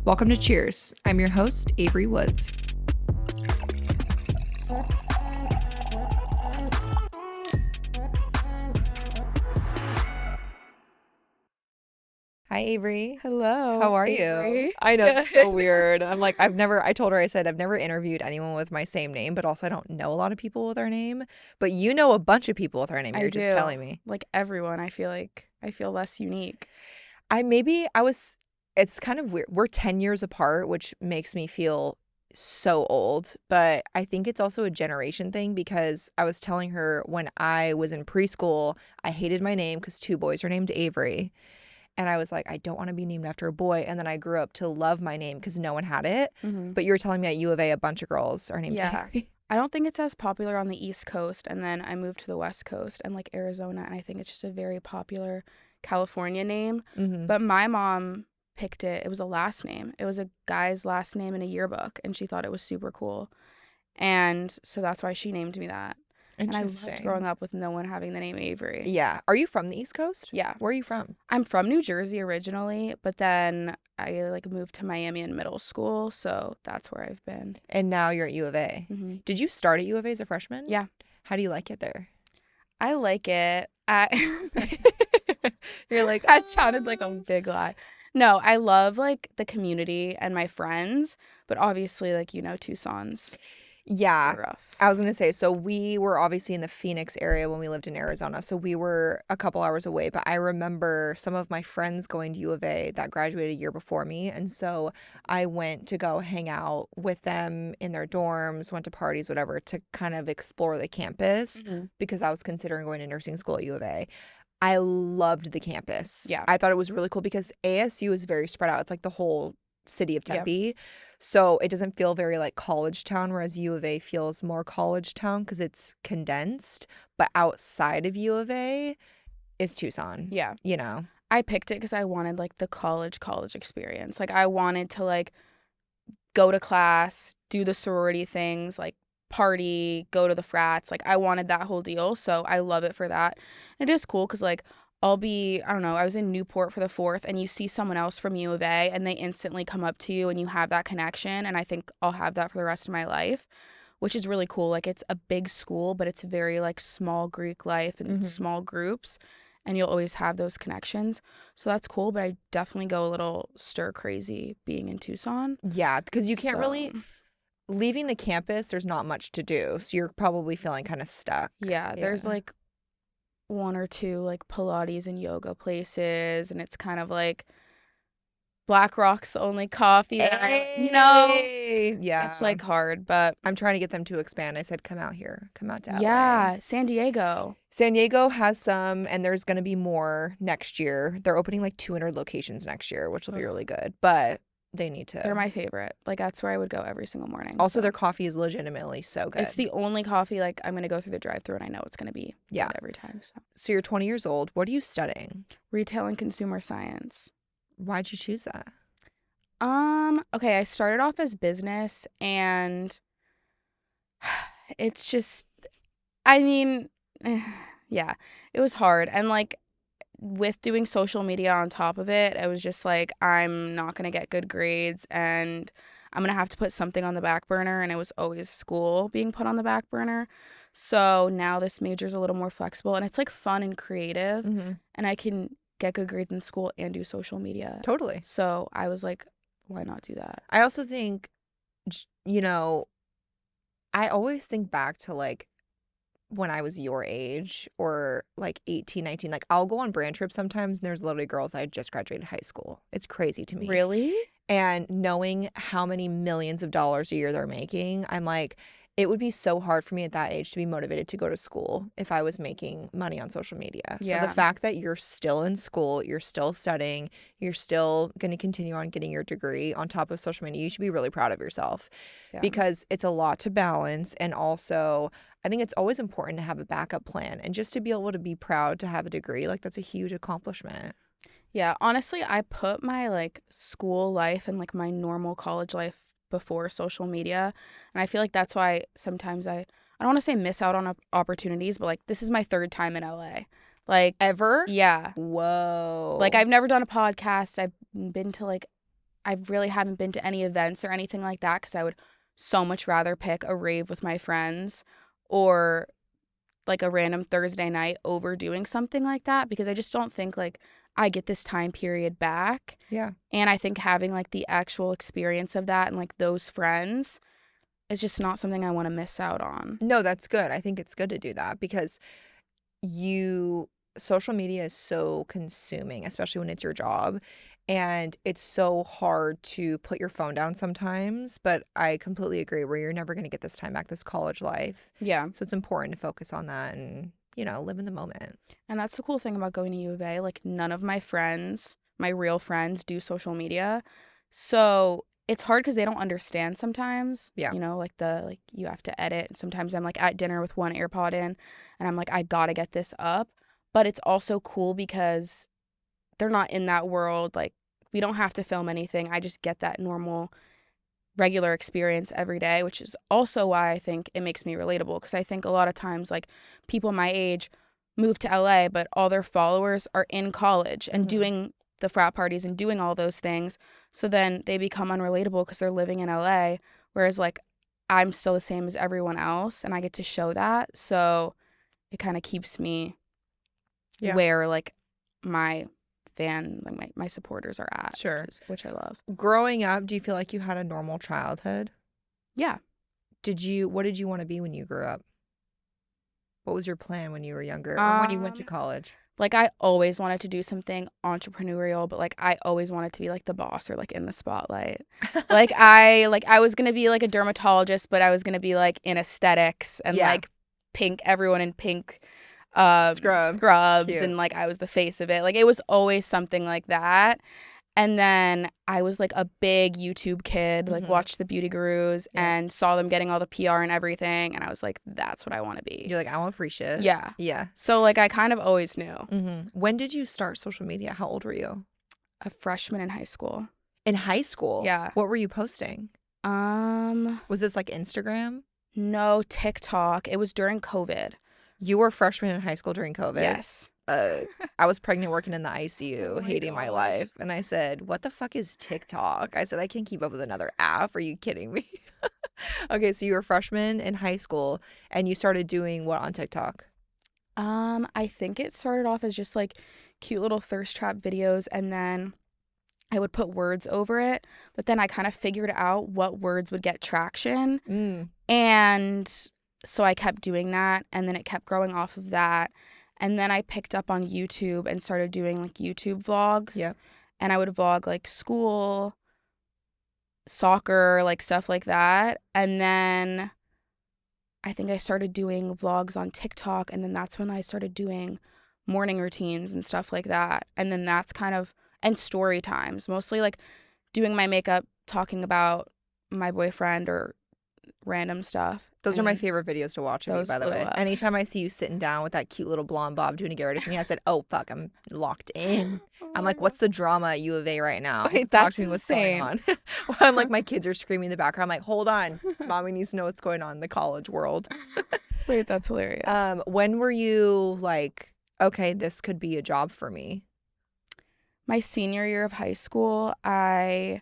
Welcome to Cheers. I'm your host, Avery Woods. Hi, Avery. Hello. How are Avery. you? I know, it's so Good. weird. I told her, I said, I've never interviewed anyone with my same name, but also I don't know a lot of people with our name. But you know a bunch of people with our name. I You're just do. telling me. Like everyone, I feel less unique. It's kind of weird. We're 10 years apart, which makes me feel so old. But I think it's also a generation thing because I was telling her when I was in preschool, I hated my name because two boys are named Avery. And I was like, I don't want to be named after a boy. And then I grew up to love my name because no one had it. Hmm. But you were telling me at U of A, a bunch of girls are named Yeah. Avery. I don't think it's as popular on the East Coast, and then I moved to the West Coast and like Arizona, and I think it's just a very popular California name. Mm-hmm. But my mom picked it. It was a last name. It was a guy's last name in a yearbook, and she thought it was super cool. And so that's why she named me that. And I loved growing Interesting. up with no one having the name Avery. Yeah. Are you from the East Coast? Yeah. Where are you from? I'm from New Jersey originally, but then I like moved to Miami in middle school, so that's where I've been. And now you're at U of A. Hmm. Did you start at U of A as a freshman? Yeah, How do you like it there? I like it. You're like, That sounded like a big lie. No, I love like the community and my friends, but obviously like Tucson's yeah. rough. I was going to say, so we were obviously in the Phoenix area when we lived in Arizona. So we were a couple hours away. But I remember some of my friends going to U of A that graduated a year before me. And so I went to go hang out with them in their dorms, went to parties, whatever, to kind of explore the campus Mhm. because I was considering going to nursing school at U of A. I loved the campus. Yeah. I thought it was really cool because ASU is very spread out. It's like the whole city of Yep. Tempe. So it doesn't feel very like college town, whereas U of A feels more college town because it's condensed. But outside of U of A is Tucson, Yeah. you know? I picked it because I wanted like the college experience. Like I wanted to like go to class, do the sorority things, like party, go to the frats. Like I wanted that whole deal. So I love it for that. And it is cool because like I don't know, I was in Newport for the 4th and you see someone else from U of A and they instantly come up to you and you have that connection. And I think I'll have that for the rest of my life, which is really cool. Like it's a big school, but it's very like small Greek life and small groups. And you'll always have those connections. So that's cool. But I definitely go a little stir crazy being in Tucson. Yeah, because you can't really, So, leaving the campus, there's not much to do. So you're probably feeling kind of stuck. yeah, there's like one or two like Pilates and yoga places, and it's kind of like Black Rock's the only coffee that Yeah. it's like hard, but I'm trying to get them to expand. I said, come out here, come out to LA. yeah, San Diego. San Diego has some, and there's going to be more next year. They're opening like 200 locations next year, which will be really good. But they need to. They're my favorite. Like that's where I would go every single morning. Also, so. their coffee is legitimately so good. It's the only coffee like I'm gonna go through the drive-through and I know it's gonna be Yeah. good every time. So you're 20 years old. What are you studying? Retail and consumer science. Why'd you choose that? Okay, I started off as business and it's just, I mean, yeah, it was hard. And like with doing social media on top of it, I was just like, I'm not going to get good grades and I'm going to have to put something on the back burner. And it was always school being put on the back burner. So now this major is a little more flexible and it's like fun and creative and I can get good grades in school and do social media. Totally. So I was like, why not do that? I also think, I always think back to like when I was your age or like 18, 19. Like I'll go on brand trips sometimes and there's literally girls I just graduated high school. It's crazy to me. Really? And knowing how many millions of dollars a year they're making, I'm like, it would be so hard for me at that age to be motivated to go to school if I was making money on social media. So the Yeah. fact that you're still in school, you're still studying, you're still going to continue on getting your degree on top of social media, you should be really proud of yourself Yeah. because it's a lot to balance. And also, I think it's always important to have a backup plan and just to be able to be proud to have a degree. Like that's a huge accomplishment. Yeah, honestly, I put my like school life and like my normal college life before social media. And I feel like that's why sometimes I don't want to say miss out on opportunities, but like this is my 3rd time in LA. Like Ever? yeah. Whoa. Like I've never done a podcast. I've been to like I really haven't been to any events or anything like that because I would so much rather pick a rave with my friends or like a random Thursday night over doing something like that because I just don't think like I get this time period back. Yeah. And I think having like the actual experience of that and like those friends is just not something I want to miss out on. No, that's good. I think it's good to do that because you social media is so consuming, especially when it's your job. And it's so hard to put your phone down sometimes. But I completely agree where you're never going to get this time back, this college life. Yeah. So it's important to focus on that and, live in the moment. And that's the cool thing about going to U of A. Like, none of my friends, my real friends, do social media. So it's hard because they don't understand sometimes. Yeah. Like you have to edit. Sometimes I'm like at dinner with one AirPod in and I'm like, I gotta get this up. But it's also cool because they're not in that world. Like, we don't have to film anything. I just get that normal, regular experience every day, which is also why I think it makes me relatable. Because I think a lot of times, like, people my age move to LA, but all their followers are in college and doing the frat parties and doing all those things. So then they become unrelatable because they're living in LA. Whereas, like, I'm still the same as everyone else and I get to show that. So it kind of keeps me where, like, my like my supporters are at. Sure. Which I love. Growing up, do you feel like you had a normal childhood? Yeah. What did you want to be when you grew up? What was your plan when you were younger or when you went to college? Like, I always wanted to do something entrepreneurial, but like I always wanted to be like the boss or like in the spotlight. I was gonna be like a dermatologist, but I was gonna be like in aesthetics and like pink, everyone in pink scrubs Cute. and like I was the face of it. Like, it was always something like that. And then I was like a big YouTube kid, like watched the beauty gurus and saw them getting all the PR and everything. And I was like, that's what I want to be. You're like, I want free shit. Yeah. Yeah. So like I kind of always knew. When did you start social media? How old were you? A freshman in high school. In high school? Yeah. What were you posting? Was this like Instagram? No, TikTok. It was during COVID. You were a freshman in high school during COVID? Yes. I was pregnant working in the ICU, Oh my hating my gosh. life. And I said, what the fuck is TikTok? I said, I can't keep up with another app. Are you kidding me? Okay, so you were a freshman in high school and you started doing what on TikTok? I think it started off as just like cute little thirst trap videos and then I would put words over it, but then I kind of figured out what words would get traction. And so I kept doing that and then it kept growing off of that. And then I picked up on YouTube and started doing like YouTube vlogs. Yeah. And I would vlog like school, soccer, like stuff like that. And then I think I started doing vlogs on TikTok. And then that's when I started doing morning routines and stuff like that. And then that's kind of, and story times, mostly like doing my makeup, talking about my boyfriend or random stuff. Those are my favorite videos to watch of you, those by the blew way. up. Anytime I see you sitting down with that cute little blonde bob doing a get ready with me, I said, oh, fuck, I'm locked in. I'm like, what's the drama at U of A right now? Wait, Talk that's to me what's insane. going on. I'm like, my kids are screaming in the background. I'm like, hold on. Mommy needs to know what's going on in the college world. Wait, that's hilarious. When were you like, okay, this could be a job for me? My senior year of high school, I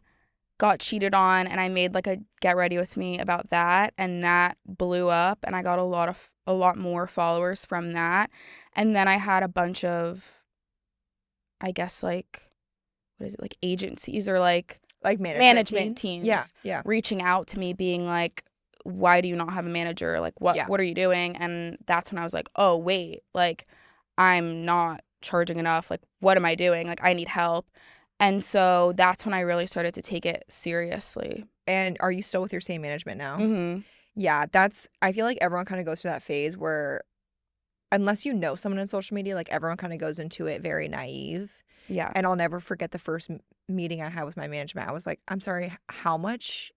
got cheated on and I made like a get ready with me about that and that blew up and I got a lot more followers from that. And then I had a bunch of, I guess, like, what is it, like agencies or like management teams yeah. reaching out to me being like, why do you not have a manager? Like, what are you doing? And that's when I was like, oh wait, like I'm not charging enough. Like, what am I doing? Like, I need help. And so that's when I really started to take it seriously. And are you still with your same management now? Mm-hmm. Yeah, I feel like everyone kind of goes through that phase where unless you know someone in social media, like everyone kind of goes into it very naive. Yeah. And I'll never forget the first meeting I had with my management. I was like, I'm sorry, how much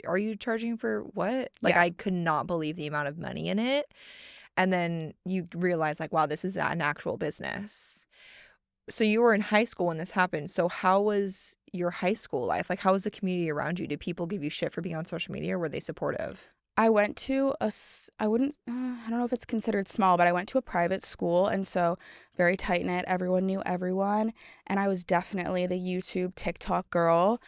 are you charging for what? Like, I could not believe the amount of money in it. And then you realize like, wow, this is an actual business. So you were in high school when this happened. So how was your high school life? Like, how was the community around you? Did people give you shit for being on social media or were they supportive? I went to I wouldn't, I don't know if it's considered small, but I went to a private school. And so very tight knit. Everyone knew everyone. And I was definitely the YouTube, TikTok girl.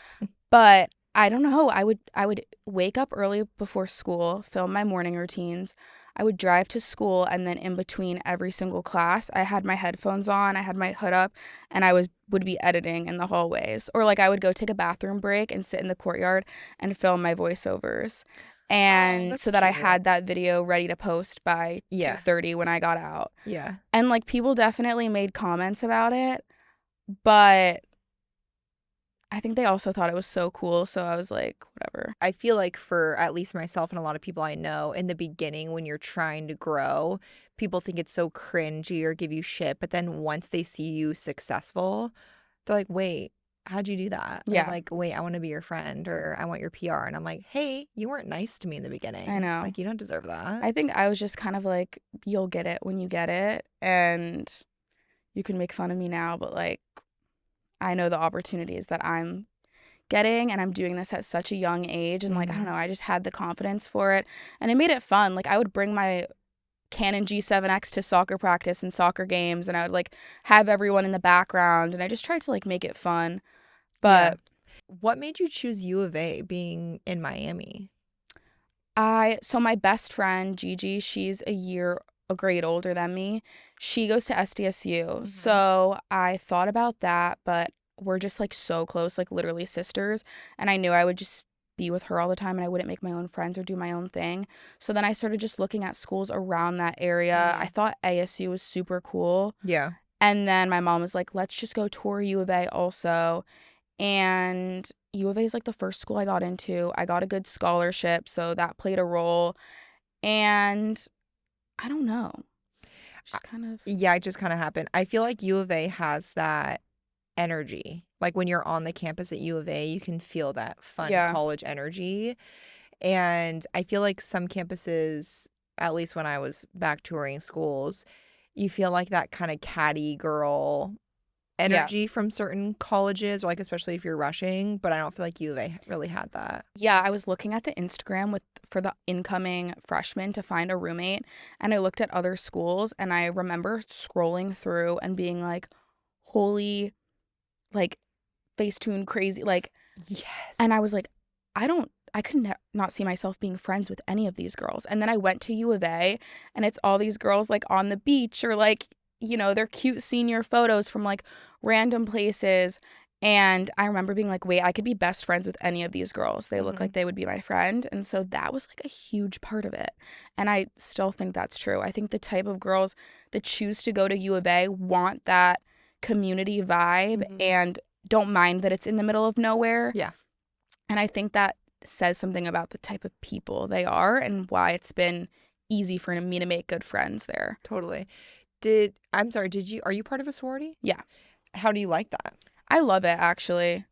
But I don't know. I would wake up early before school, film my morning routines. I would drive to school, and then in between every single class, I had my headphones on, I had my hood up, and I would be editing in the hallways. Or like I would go take a bathroom break and sit in the courtyard and film my voiceovers. Oh, And that's so that I cute. had that video ready to post by Yeah. 2:30 when I got out. Yeah. And like people definitely made comments about it, but I think they also thought it was so cool, so I was like, whatever. I feel like for at least myself and a lot of people I know, in the beginning when you're trying to grow, people think it's so cringy or give you shit. But then once they see you successful, they're like, wait, how'd you do that? Or Yeah, like, wait, I want to be your friend or I want your PR. And I'm like, hey, you weren't nice to me in the I beginning. know. Like, you don't deserve that. I think I was just kind of like, you'll get it when you get it. And you can make fun of me now, but like, I know the opportunities that I'm getting, and I'm doing this at such a young age. And like, I don't Hmm. know, I just had the confidence for it. And it made it fun. Like, I would bring my Canon G7X to soccer practice and soccer games, and I would like have everyone in the background. And I just tried to like make it fun. Yeah. But What made you choose U of A being in Miami? so my best friend Gigi, she's a grade older than me. She goes to SDSU. Hmm. So I thought about that, but we're just like so close, like literally sisters. And I knew I would just be with her all the time and I wouldn't make my own friends or do my own thing. So then I started just looking at schools around that area. I Hmm. thought ASU was super cool. Yeah. And then my mom was like, let's just go tour U of A also. And U of A is like the first school I got into. I got a good scholarship, so that played a role. And I don't know, I- just kind of, Yeah, it just kind of happened. I feel like U of A has that energy. Like when you're on the campus at U of A, you can feel that fun yeah, college energy. And I feel like some campuses, at least when I was back touring schools, you feel like that kind of catty girl yeah. energy from certain colleges, or like especially if you're rushing. But I don't feel like U of A really had that. Yeah, I was looking at the Instagram for the incoming freshmen to find a roommate, and I looked at other schools, and I remember scrolling through and being like, holy, like Facetune crazy, like, and I Yes. was like, I could not see myself being friends with any of these girls. And then I went to U of A, and it's all these girls like on the beach or like, they're cute senior photos from like random places. And I remember being like, wait, I could be best friends with any of these girls. They look Hmm. like they would be my friend. And so that was like a huge part of it. And I still think that's true. I think the type of girls that choose to go to U of A want that community vibe Hmm. and don't mind that it's in the middle of nowhere. Yeah, And I think that says something about the type of people they are and why it's been easy for me to make good friends there. totally. I'm sorry, are you part of a sorority? Yeah, How do you like that? I love it actually.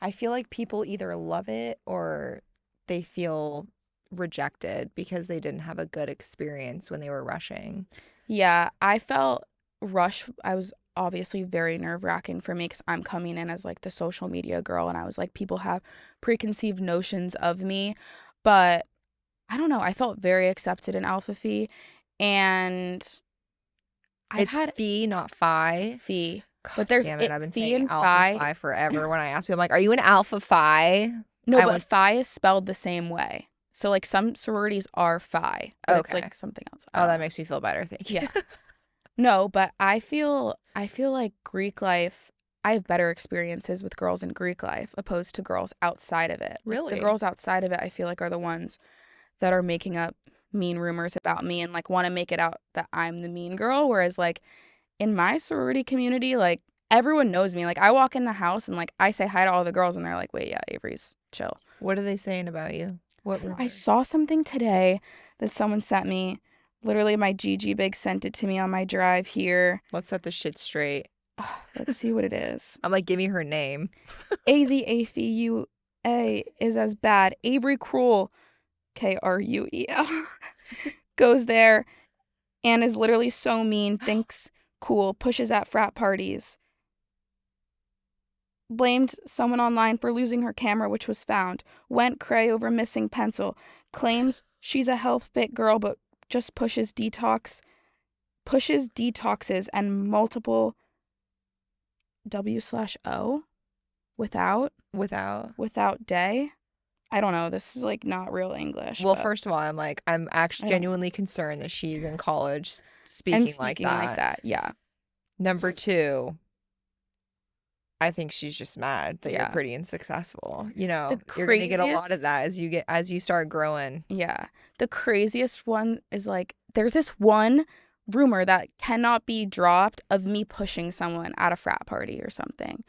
I feel like people either love it or they feel rejected because they didn't have a good experience when they were rushing. Yeah, I felt rush. I was obviously very nerve wracking for me because I'm coming in as like the social media girl, and I was like, people have preconceived notions of me. But I don't know. I felt very accepted in Alpha Phi, and I've It's had Phi, not Phi. Phi, God but there's damn it. it I've been Phi saying and Alpha Phi. Phi forever. When I ask people, I'm like, are you an Alpha Phi? No, I but went, Phi is spelled the same way. So like some sororities are Phi, but it's okay. like something else. I Oh, don't that know. makes me feel better. Thank you. Yeah. No, but I feel like Greek life, I have better experiences with girls in Greek life opposed to girls outside of it. Like the Really? girls outside of it, I feel like are the ones that are making up mean rumors about me and like want to make it out that I'm the mean girl, whereas like in my sorority community, like everyone knows me. Like I walk in the house and like I say hi to all the girls and they're like, "Wait, yeah, Avery's chill." What are they saying about you? What I rumors? saw something today that someone sent me. Literally, my Gigi Big sent it to me on my drive here. Let's set the shit straight. Let's see what it is. I'm like, give me her name. AZAFUA is as bad. Avery Kroll, KRUEL, goes there and is literally so mean, thinks cool, pushes at frat parties. Blamed someone online for losing her camera, which was found. Went cray over missing pencil. Claims she's a health fit girl, but just pushes detoxes and multiple W/O without Without. day. I don't know. This is like not real English, Well, but first of all, I'm actually I don't know. genuinely concerned that she's in college And speaking like speaking like that. that, yeah, Number two, I think she's just mad that you're yeah. pretty and successful. The You're gonna get a lot of craziest, that as you start growing. yeah, the craziest one is like there's this one rumor that cannot be dropped of me pushing someone at a frat party or something.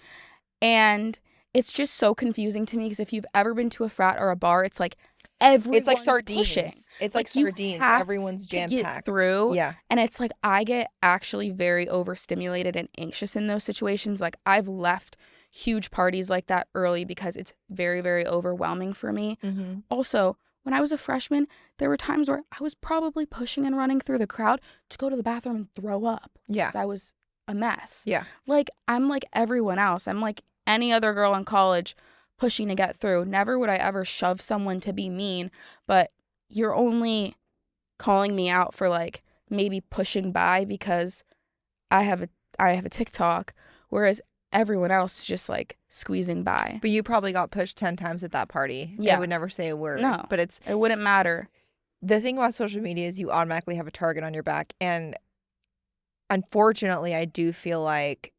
And it's just so confusing to me because if you've ever been to a frat or a bar, it's like It's like everyone's pushing. sardines. It's like Like you sardines. have Everyone's to jam get packed. through. Yeah. And it's like I get actually very overstimulated and anxious in those situations. Like I've left huge parties like that early because it's very, very overwhelming for me. Mm-hmm. Also, when I was a freshman, there were times where I was probably pushing and running through the crowd to go to the bathroom and throw up Yeah. because I was a mess. Yeah. Like, I'm like everyone else. I'm like any other girl in college pushing to get through. Never would I ever shove someone to be mean, but you're only calling me out for like maybe pushing by because I have a TikTok, whereas everyone else is just like squeezing by. But you probably got pushed 10 times at that party. Yeah. It would never say a word. No. But It wouldn't matter. the thing about social media is you automatically have a target on your back. And unfortunately, I do feel like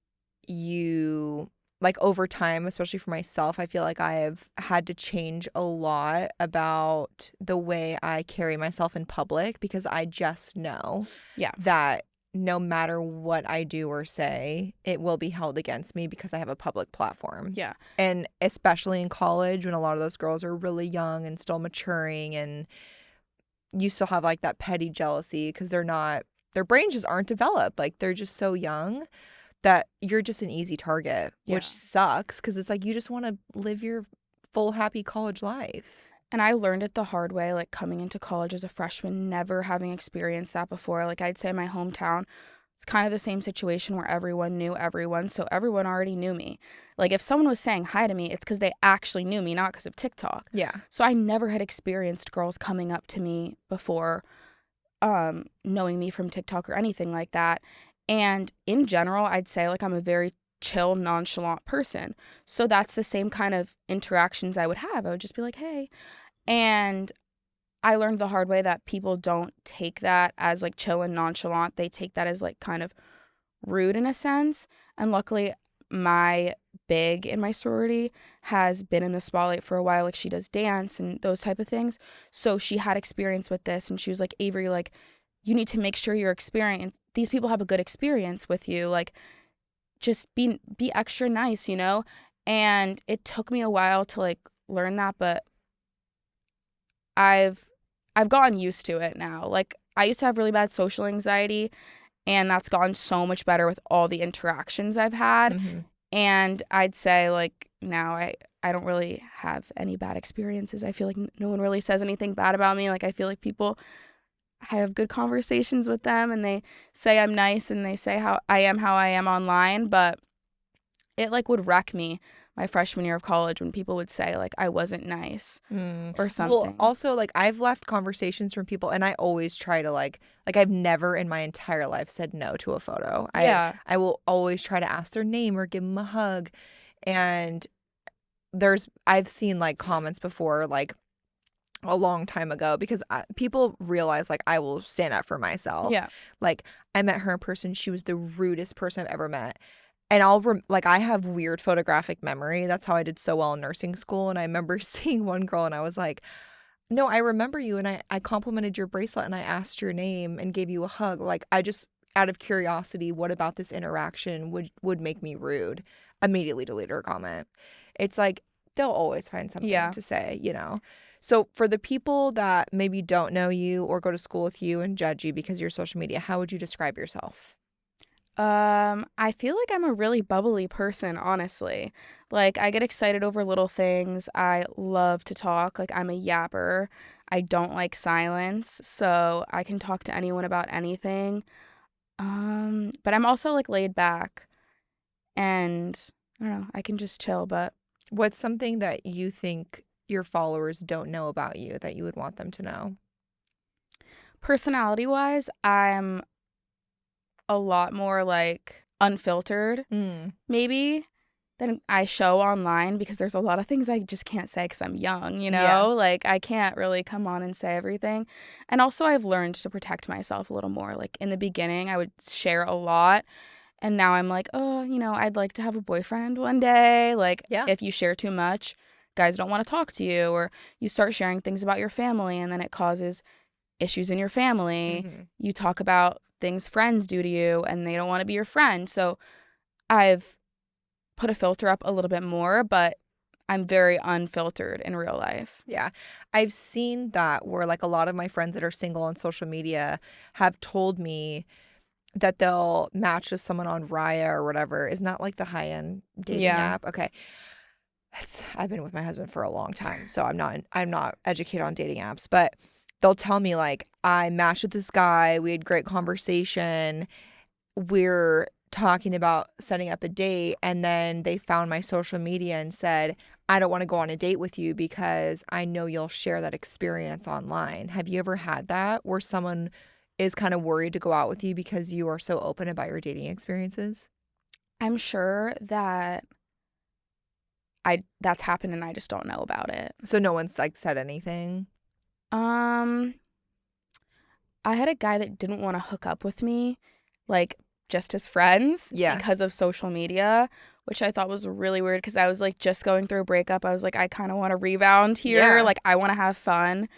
over time, especially for myself, I feel like I have had to change a lot about the way I carry myself in public because I just know Yeah. that no matter what I do or say, it will be held against me because I have a public platform. Yeah. And especially in college when a lot of those girls are really young and still maturing and you still have like that petty jealousy because their brains just aren't developed. Like they're just so young that you're just an easy target, Yeah. which sucks because it's like you just want to live your full happy college life. And I learned it the hard way, like coming into college as a freshman, never having experienced that before. Like I'd say my hometown, it's kind of the same situation where everyone knew everyone. So everyone already knew me. Like if someone was saying hi to me, it's because they actually knew me, not because of TikTok. Yeah. So I never had experienced girls coming up to me before knowing me from TikTok or anything like that. And in general, I'd say like I'm a very chill, nonchalant person. So that's the same kind of interactions I would have. I would just be like, hey. And I learned the hard way that people don't take that as like chill and nonchalant. They take that as like kind of rude in a sense. And luckily, my big in my sorority has been in the spotlight for a while. Like she does dance and those type of things. So she had experience with this and she was like, Avery, like you need to make sure these people have a good experience with you. Like just be extra nice, you know? And it took me a while to like learn that, but I've gotten used to it now. Like I used to have really bad social anxiety and that's gotten so much better with all the interactions I've had. Mm-hmm. And I'd say like now I don't really have any bad experiences. I feel like no one really says anything bad about me. Like I feel like people I have good conversations with them and they say I'm nice and they say how I am online, but it like would wreck me my freshman year of college when people would say like I wasn't nice or something. Well, also like I've left conversations from people and I always try to like I've never in my entire life said no to a photo. Yeah. I will always try to ask their name or give them a hug. And I've seen like comments before like a long time ago because people realize like I will stand up for myself. Yeah. Like I met her in person. She was the rudest person I've ever met. And I have weird photographic memory. That's how I did so well in nursing school. And I remember seeing one girl and I was like, no, I remember you. And I complimented your bracelet and I asked your name and gave you a hug. Like I just, out of curiosity, what about this interaction would make me rude? Immediately deleted her comment. It's like, they'll always find something to say, you know? So for the people that maybe don't know you or go to school with you and judge you because of your social media, how would you describe yourself? I feel like I'm a really bubbly person, honestly. Like, I get excited over little things. I love to talk. Like, I'm a yapper. I don't like silence, so I can talk to anyone about anything. But I'm also like laid back and I don't know. I can just chill, but What's something that you think your followers don't know about you that you would want them to know? personality-wise, I'm a lot more like unfiltered, Mm. maybe, than I show online because there's a lot of things I just can't say because I'm young, you Yeah. know? Like, I can't really come on and say everything. And also, I've learned to protect myself a little more. Like, in the beginning, I would share a lot. And now I'm like, oh, I'd like to have a boyfriend one day. Like, Yeah. if you share too much, guys don't want to talk to you. Or you start sharing things about your family and then it causes issues in your family. Mm-hmm. You talk about things friends do to you and they don't want to be your friend. So I've put a filter up a little bit more, but I'm very unfiltered in real life. Yeah. I've seen that where like a lot of my friends that are single on social media have told me that they'll match with someone on Raya or whatever. Isn't that like the high-end dating Yeah. app? Okay. I've been with my husband for a long time, so I'm not educated on dating apps, but they'll tell me like I matched with this guy, we had great conversation, we're talking about setting up a date, and then they found my social media and said, I don't want to go on a date with you because I know you'll share that experience online. Have you ever had that where someone is kind of worried to go out with you because you are so open about your dating experiences? I'm sure that that's happened and I just don't know about it. So no one's like said anything? Um, I had a guy that didn't want to hook up with me, like just as friends Yeah. because of social media, which I thought was really weird because I was like just going through a breakup. I was like, I kind of want to rebound here. Yeah. Like, I want to have fun.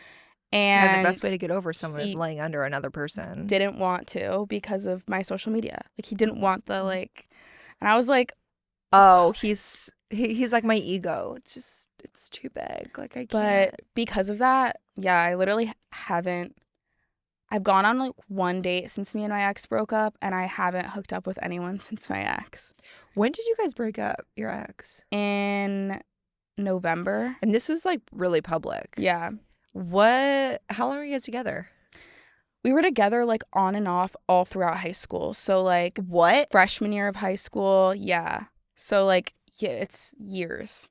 Yeah, the best And way to get over someone is he laying under another person. didn't want to because of my social media. Like, he didn't want the like, and I was like, Oh, he's like my ego. It's too big. Like I but can't. because of that, yeah, I literally haven't. I've gone on like one date since me and my ex broke up, and I haven't hooked up with anyone since my ex. When did you guys break up, your ex? In November. And this was like really public. Yeah. How long were you guys together? We were together like on and off all throughout high school. So like What? freshman year of high school, yeah. So like yeah, it's years.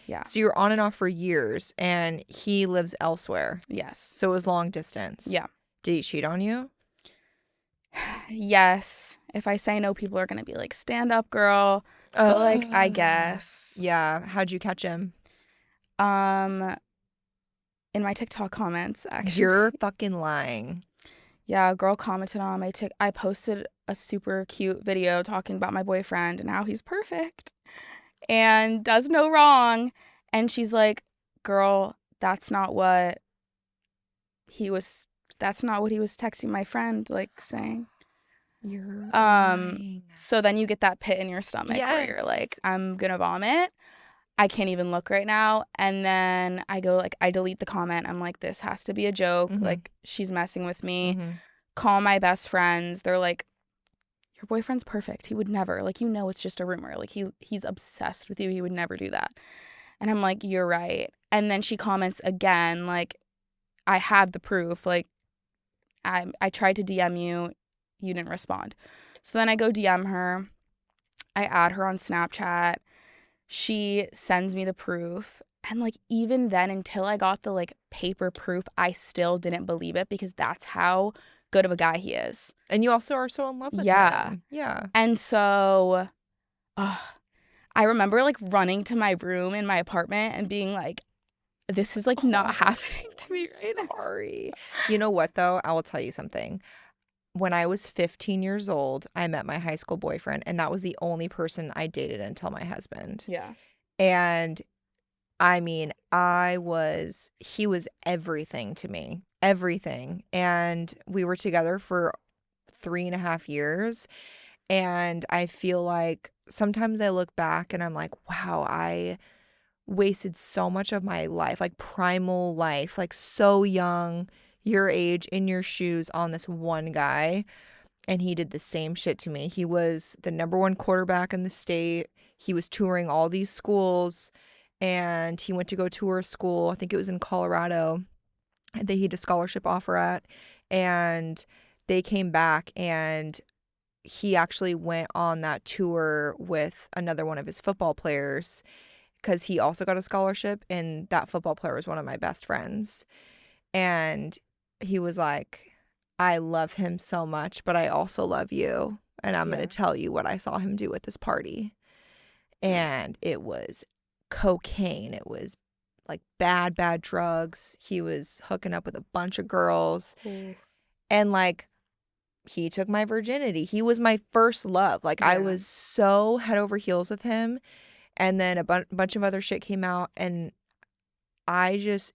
Yeah. So you were on and off for years and he lives elsewhere. Yes. So it was long distance. Yeah. Did he cheat on you? Yes. If I say no, people are gonna be like, stand up, girl. But like, I guess. Yeah. How'd you catch him? Um in my TikTok comments, actually. You're fucking lying. Yeah, a girl commented on my I posted a super cute video talking about my boyfriend and how he's perfect and does no wrong. And she's like, girl, he was that's not what he was texting my friend, like saying. You're lying. So then you get that pit in your stomach where you're Yes. like, I'm gonna vomit. I can't even look right now. And then I go like, I delete the comment. I'm like, this has to be a joke. Mhm. Like, she's messing with me. Mhm. Call my best friends. They're like, your boyfriend's perfect. He would never. Like, it's just a rumor. Like, he's obsessed with you. He would never do that. And I'm like, you're right. And then she comments again, like, I have the proof. Like, I tried to DM you. You didn't respond. So then I go DM her. I add her on Snapchat. She sends me the proof. And like, even then, until I got the like paper proof, I still didn't believe it because that's how good of a guy he is. And you also are so in love with Yeah. him. Yeah. And so I remember like running to my room in my apartment and being like, this is like not happening to me right now. Sorry. You know what though? I will tell you something. When I was 15 years old, I met my high school boyfriend, and that was the only person I dated until my husband. Yeah. And I mean, he was everything to me, everything. And we were together for 3.5 years. And I feel like sometimes I look back and I'm like, wow, I wasted so much of my life, like primal life, like so young, your age, in your shoes on this one guy. And he did the same shit to me. He was the number one quarterback in the state. He was touring all these schools and he went to go tour a school. I think it was in Colorado that he had a scholarship offer at. And they came back and he actually went on that tour with another one of his football players because he also got a scholarship, and that football player was one of my best friends. And he was like, I love him so much, but I also love you. And I'm going to Yeah. tell you what I saw him do at this party. And it was cocaine. It was like bad, bad drugs. He was hooking up with a bunch of girls. Ooh. And like, he took my virginity. He was my first love. Like, I Yeah. was so head over heels with him. And then a bunch of other shit came out, and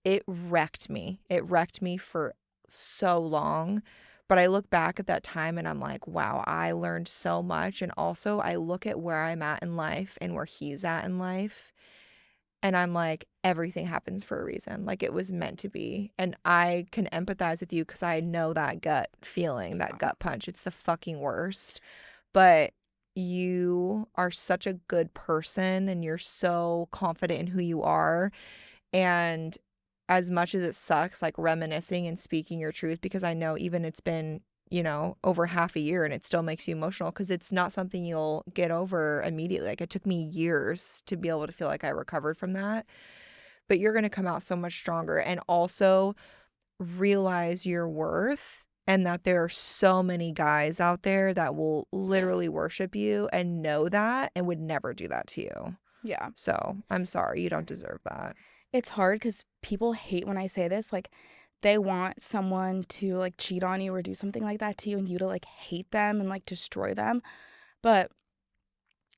it wrecked me. It wrecked me for so long. But I look back at that time and I'm like, wow, I learned so much. And also, I look at where I'm at in life and where he's at in life. And I'm like, everything happens for a reason. Like, it was meant to be. And I can empathize with you because I know that gut feeling, that Yeah. gut punch. It's the fucking worst. But you are such a good person and you're so confident in who you are. And as much as it sucks, like reminiscing and speaking your truth, because I know even it's been, over half a year and it still makes you emotional because it's not something you'll get over immediately. Like, it took me years to be able to feel like I recovered from that. But you're going to come out so much stronger and also realize your worth, and that there are so many guys out there that will literally worship you and know that and would never do that to you. Yeah. So I'm sorry, you don't deserve that. It's hard because people hate when I say this. Like, they want someone to like cheat on you or do something like that to you and you to like hate them and like destroy them. But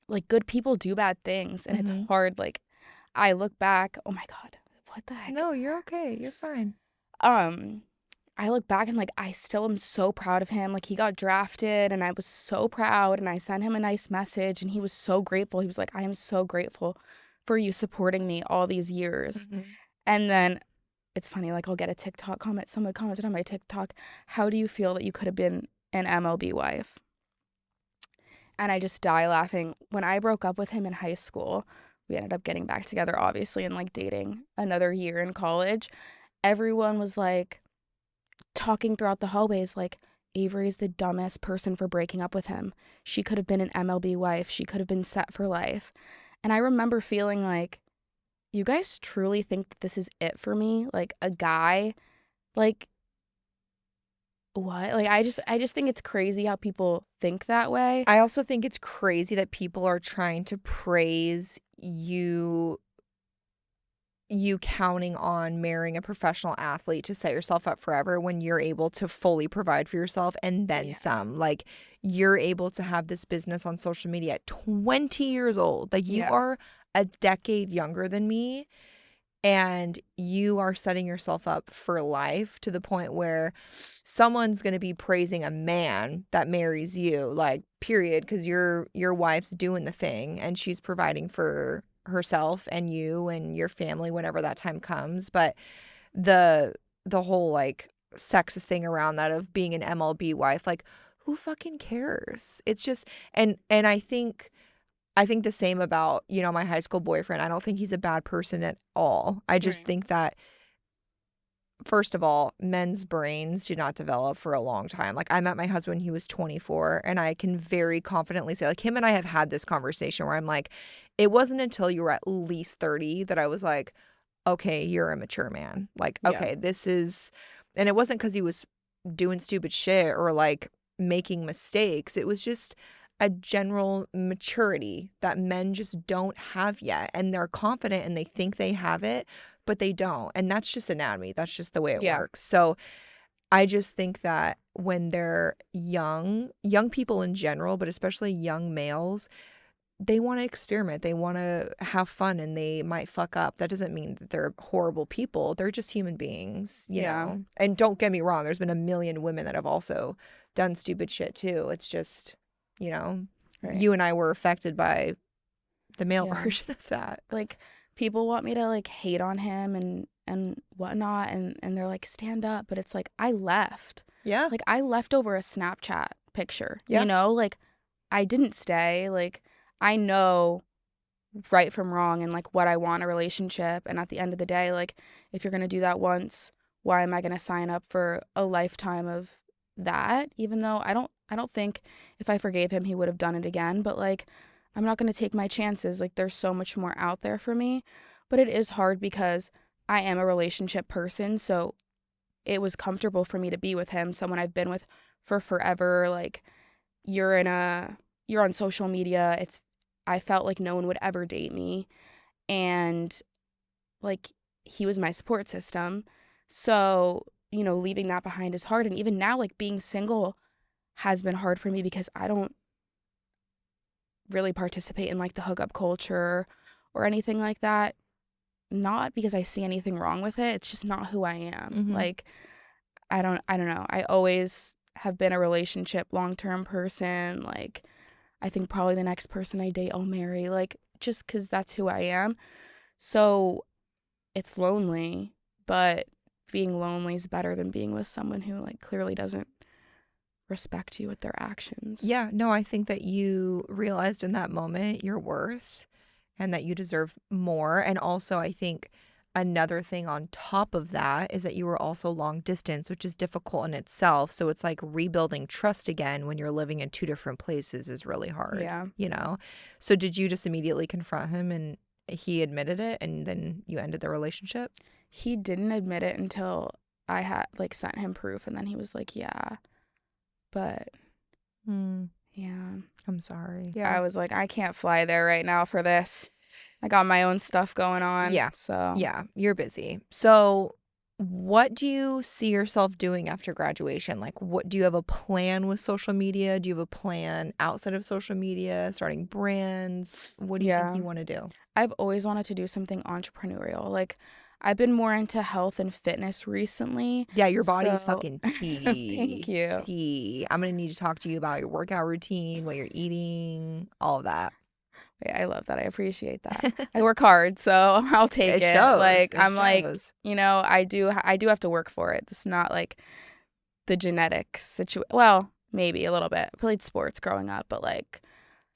like, good people do bad things and it's Mm-hmm. hard. Like, I look back, oh my God, what the heck? No, you're okay. You're fine. Um, I look back and like I still am so proud of him. Like, he got drafted and I was so proud and I sent him a nice message and he was so grateful. He was like, I am so grateful for you supporting me all these years. Mm-hmm. And then it's funny, like I'll get a TikTok comment. Someone commented on my TikTok, how do you feel that you could have been an MLB wife? And I just die laughing. When I broke up with him in high school, we ended up getting back together, obviously, and like dating another year in college. Everyone was like talking throughout the hallways, like, Avery's the dumbest person for breaking up with him. She could have been an MLB wife. She could have been set for life. And I remember feeling like, you guys truly think that this is it for me? Like, a guy? Like, what? Like, I just think it's crazy how people think that way. I also think it's crazy that people are trying to praise you counting on marrying a professional athlete to set yourself up forever when you're able to fully provide for yourself and then Yeah. some. Like, you're able to have this business on social media at 20 years old. Like, you Yeah. are a decade younger than me, and you are setting yourself up for life to the point where someone's going to be praising a man that marries you, like, period, because your wife's doing the thing and she's providing for herself and you and your family whenever that time comes. But the whole like sexist thing around that of being an MLB wife, like, who fucking cares? It's just, and I think the same about, my high school boyfriend. I don't think he's a bad person at all. I just Right. think that, first of all, men's brains do not develop for a long time. Like, I met my husband when he was 24, and I can very confidently say, like, him and I have had this conversation where I'm like, it wasn't until you were at least 30 that I was like, okay, you're a mature man. Like, Yeah. okay, and it wasn't because he was doing stupid shit or like making mistakes. It was just a general maturity that men just don't have yet. And they're confident and they think they have it, but they don't. And that's just anatomy. That's just the way it Yeah. works. So I just think that when they're young people in general, but especially young males, they want to experiment. They want to have fun and they might fuck up. That doesn't mean that they're horrible people. They're just human beings, Yeah. And don't get me wrong, there's been a million women that have also done stupid shit too. It's just, you know, Right. you and I were affected by the male Yeah. version of that. Like, people want me to like hate on him and whatnot, and they're like, stand up, but it's like, I left. Yeah. Like, I left over a Snapchat picture, Yeah. like, I didn't stay. Like, I know right from wrong and like what I want in a relationship, and at the end of the day, like, if you're gonna do that once, why am I gonna sign up for a lifetime of that? Even though I don't think if I forgave him, he would have done it again. But like, I'm not going to take my chances. Like, there's so much more out there for me. But it is hard because I am a relationship person. So it was comfortable for me to be with him, someone I've been with for forever. Like, you're on social media. I felt like no one would ever date me. And like, he was my support system. So, leaving that behind is hard. And even now, like, being single has been hard for me because I don't really participate in like the hookup culture or anything like that. Not because I see anything wrong with it. It's just not who I am. Mm-hmm. Like, I don't know. I always have been a relationship long-term person. Like, I think probably the next person I date I'll marry, like, just because that's who I am. So it's lonely, but being lonely is better than being with someone who like clearly doesn't respect you with their actions. Yeah, no, I think that you realized in that moment your worth and that you deserve more. And also, I think another thing on top of that is that you were also long distance, which is difficult in itself. So it's like rebuilding trust again when you're living in two different places is really hard, Yeah. So did you just immediately confront him and he admitted it and then you ended the relationship? He didn't admit it until I had like sent him proof, and then he was like, yeah. But yeah. I'm sorry. Yeah. I was like, I can't fly there right now for this. I got my own stuff going on. Yeah. So Yeah, you're busy. So what do you see yourself doing after graduation? Like, what do you have a plan with social media? Do you have a plan outside of social media, starting brands? What do you think yeah. you want to do? I've always wanted to do something entrepreneurial. Like, I've been more into health and fitness recently. Yeah, your body is So fucking thank tea. you. Tea. I'm going to need to talk to you about your workout routine, what you're eating, all of that. Yeah, I love that. I appreciate that. I work hard, so I'll take It it. shows. Like, It I'm like, shows. I do have to work for it. It's not like the genetic situation. Well, maybe a little bit. I played sports growing up, but like,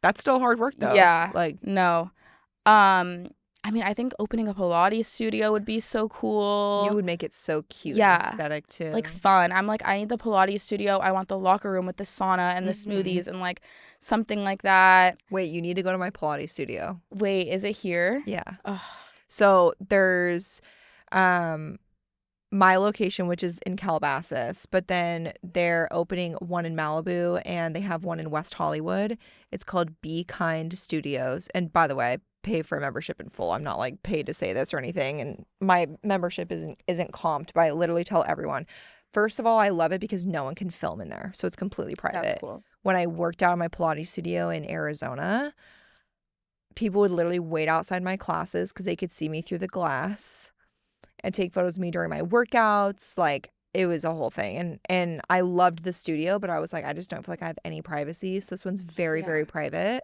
That's still hard work, though. yeah, Like, no. I mean, I think opening a Pilates studio would be so you cool. would make it so cute and Yeah. aesthetic, too. Like, fun. I'm like, I need the Pilates studio. I want the locker room with the sauna and the smoothies and like something like that. Wait, you need to go to my Pilates studio. Wait, is it here? Yeah. Ugh. So there's my location, which is in Calabasas, but then they're opening one in Malibu and they have one in West Hollywood. It's called Be Kind Studios. And by the way, I pay for a membership in full. I'm not like paid to say this or anything. And my membership isn't comped, but I literally tell everyone. First of all, I love it because no one can film in there. So it's completely private. That's cool. When I worked out in my Pilates studio in Arizona, people would literally wait outside my classes because they could see me through the glass and take photos of me during my workouts. Like, it was a whole thing. And I loved the studio, but I was like, I just don't feel like I have any privacy. So this one's very, Yeah. very private,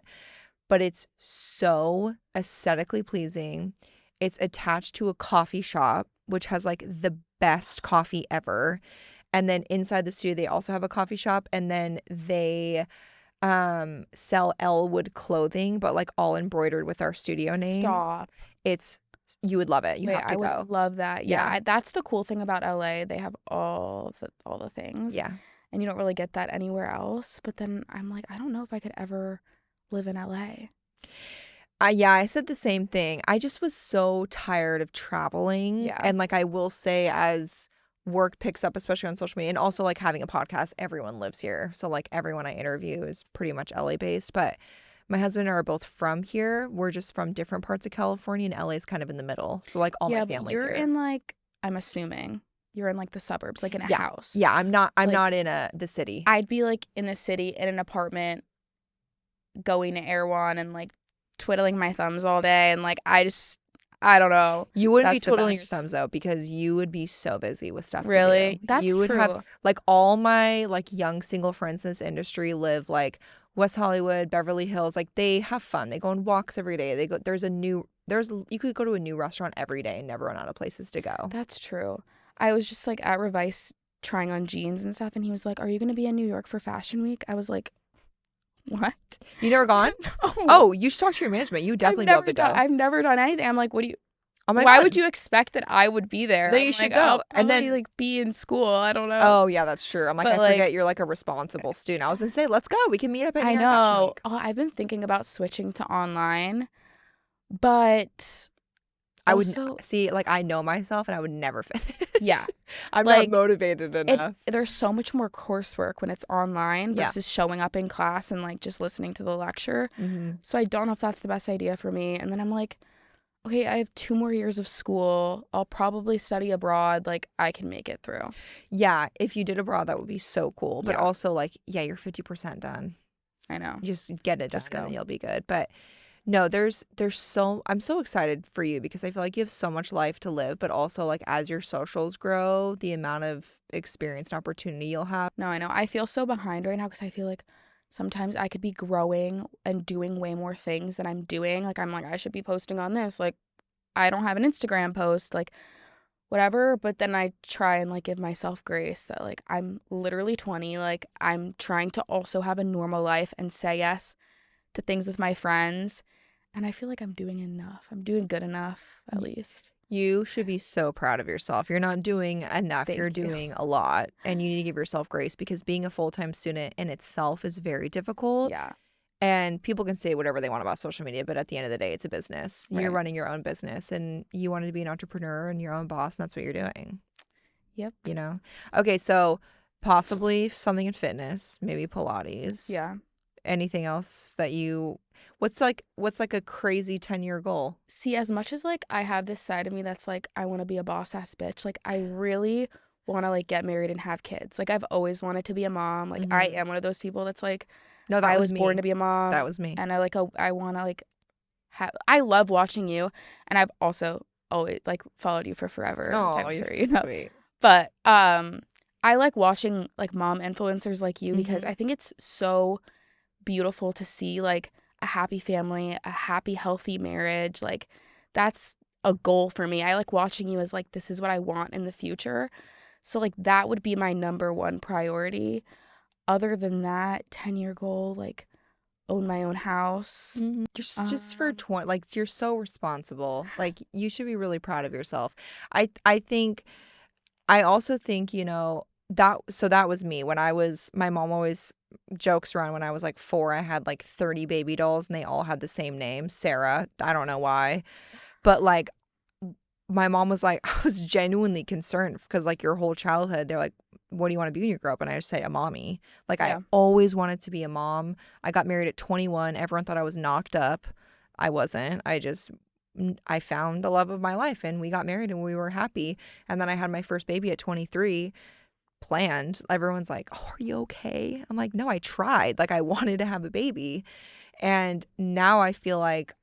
but it's so aesthetically pleasing. It's attached to a coffee shop, which has like the best coffee ever. And then inside the studio, they also have a coffee shop, and then they sell Elwood clothing, but like all embroidered with our studio name. Stop. You would love it. You Wait, have to I would go. love that. Yeah, Yeah. that's the cool thing about LA. They have all the things. Yeah. And you don't really get that anywhere else. But then I'm like, I don't know if I could ever live in LA. Yeah, I said the same thing. I just was so tired of traveling. Yeah. And like, I will say, as work picks up, especially on social media, and also like having a podcast, everyone lives here. So like everyone I interview is pretty much LA based. But my husband and I are both from here. We're just from different parts of California, and LA is kind of in the middle. So like all my But family's you're here. in like, I'm assuming you're in like the suburbs, like in a house. Yeah, I'm not Like, in the city. I'd be like in the city in an apartment going to Erewhon and like twiddling my thumbs all day, and like I don't know. You wouldn't be That's the twiddling your best. thumbs out because you would be so busy with stuff to Really? do. That's You would true. have like all my like young single friends in this industry live like West Hollywood, Beverly Hills. Like they have fun. They go on walks every day. You could go to a new restaurant every day and never run out of places to go. That's true. I was just like at Revice trying on jeans and stuff, and he was like, "Are you going to be in New York for Fashion Week?" I was like, "What? You never gone? No. Oh, you should talk to your management. You would definitely be able to go. I've never done anything." I'm like, "What do you?" Oh my Why God. would you expect that I would be there? Then I'm you should like, go. I'll And probably then, like be in school. I don't know. oh yeah, that's true. I'm like, I But forget like, you're like a responsible student. I was gonna say, let's go. We can meet up at New I York Fashion know. Week. Oh, I've been thinking about switching to online, but I would also, see, like, I know myself and I would never yeah, finish. I'm not like motivated enough. there's so much more coursework when it's online Yeah. versus showing up in class and like just listening to the lecture. Hmm. So I don't know if that's the best idea for me. And then I'm like, okay, I have 2 more years of school. I'll probably study abroad. Like I can make it through. Yeah, if you did abroad, that would be so cool. But Yeah, also, like, yeah, you're 50% done. I know. You just get it done Just and then go. you'll be good. But no, there's so I'm so excited for you because I feel like you have so much life to live, but also like as your socials grow, the amount of experience and opportunity you'll have. No, I know. I feel so behind right now because I feel like sometimes I could be growing and doing way more things than I'm doing. Like I'm like, I should be posting on this. Like I don't have an Instagram post. Like whatever, but then I try and like give myself grace that like I'm literally 20, like I'm trying to also have a normal life and say yes to things with my friends, and I feel like I'm doing enough. I'm doing good enough at Y- least. You should be so proud of yourself. You're not doing enough. Thank You're you. doing a lot, and you need to give yourself grace because being a full-time student in itself is very difficult. Yeah, And people can say whatever they want about social media, but at the end of the day, it's a business. You're right. running your own business and you wanted to be an entrepreneur and your own boss, and that's what you're doing, Yep. you know? Okay, so possibly something in fitness, maybe Yeah. Pilates. Anything else that you what's like a crazy 10-year goal? See, as much as like I have this side of me that's like I want to be a boss ass bitch, like I really want to like get married and have kids. Like I've always wanted to be a mom. Like I Hmm. am one of those people that's like No, that I was was born me. to be a mom That was me. and I want to like I love watching you, and I've also always like followed you for forever Oh, type you're sure, so sweet. But I like watching like mom influencers like you because Hmm. I think it's so beautiful to see like a happy family, a happy healthy marriage. Like that's a goal for me. I like watching you as like this is what I want in the future. So like that would be my number one priority. Other than that, 10-year goal, like own my own house. Just for Um 20, like you're so responsible. Like you should be really proud of yourself. I think I also think, that so that was me when my mom always jokes around when I was like 4, I had like 30 baby dolls and they all had the same name, Sarah. I don't know why. But like my mom was like, I was genuinely concerned because like your whole childhood, they're like, what do you want to be when you grow up? And I just say a mommy. Like I yeah. always wanted to be a mom. I got married at 21. Everyone thought I was knocked up. I wasn't. I found the love of my life and we got married and we were happy. And then I had my first baby at 23 planned. Everyone's like, "Oh, are you okay?" I'm like, "No, I tried. Like I wanted to have a baby." And now I feel like